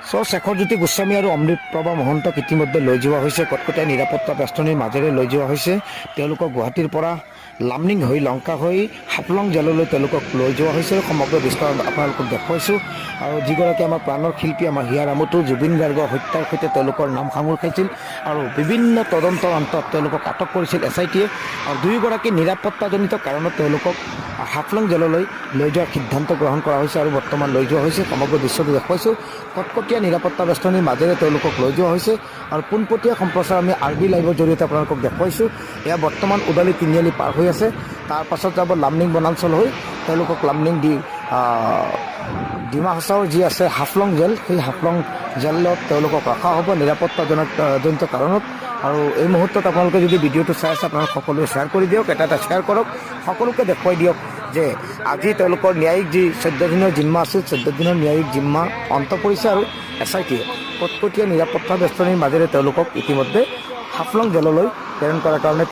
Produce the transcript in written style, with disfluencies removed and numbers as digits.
শেখৰজ্যোতি গোস্বামী আৰু অমৃতপ্ৰভা মহন্তক ইতিমধ্যে লৈ যোৱা হৈছে। কটকটীয়া নিৰাপত্তা বেষ্টনীৰ মাজেৰে লৈ যোৱা হৈছে। তেওঁলোকক গুৱাহাটীৰ পৰা লামডিং হৈ লংকা হৈ হাফলং জেললৈ তেওঁলোকক লৈ যোৱা হৈছে। সমগ্ৰ বিস্তাৰ আপোনালোকক দেখুৱাইছোঁ। আৰু যিগৰাকী আমাৰ প্ৰাণৰ শিল্পী আমাৰ হিয়াৰ আমঠু জুবিন গাৰ্গৰ হত্যাৰ সৈতে তেওঁলোকৰ নাম সাঙুৰ খাইছিল আৰু বিভিন্ন তদন্তৰ অন্তত তেওঁলোকক আটক কৰিছিল SIT-য়ে। আৰু দুয়োগৰাকী নিৰাপত্তাজনিত কাৰণত তেওঁলোকক হাফলং জেললৈ লৈ যোৱাৰ সিদ্ধান্ত গ্ৰহণ কৰা হৈছে আৰু বৰ্তমান লৈ যোৱা হৈছে। সমগ্ৰ দৃশ্যটো দেখুৱাইছোঁ। কটকটীয়া নিৰাপত্তা বেষ্টনীৰ মাজেৰে তেওঁলোকক লৈ যোৱা হৈছে আৰু পোনপটীয়া সম্প্ৰচাৰ আমি RB লাইভৰ জৰিয়তে আপোনালোকক দেখুৱাইছোঁ। এয়া বৰ্তমান ওদালি তিনিআলি পাৰ হৈ আছে। তাৰ পাছত যাব লামডিং বনাঞ্চল হৈ তেওঁলোকক লামডিং ডিমা হাছাওৰ যি আছে হাফলং জেল, সেই হাফলং জেলত তেওঁলোকক ৰখা হ'ব নিৰাপত্তাজনিত কাৰণত। আৰু এই মুহূৰ্তত আপোনালোকে যদি ভিডিঅ'টো চাই আছে আপোনালোকে সকলোৱে শ্বেয়াৰ কৰি দিয়ক, এটা শ্বেয়াৰ কৰক, সকলোকে দেখুৱাই দিয়ক যে আজি তেওঁলোকৰ ন্যায়িক যি 14 দিনৰ জিম্মা আছিল 14 দিনৰ ন্যায়িক জিম্মা অন্ত পৰিছে আৰু SIT-য়ে কটকটীয়া নিৰাপত্তা বেষ্টনীৰ মাজেৰে তেওঁলোকক ইতিমধ্যে হাফলং জেললৈ প্ৰেৰণ কৰাৰ কাৰণে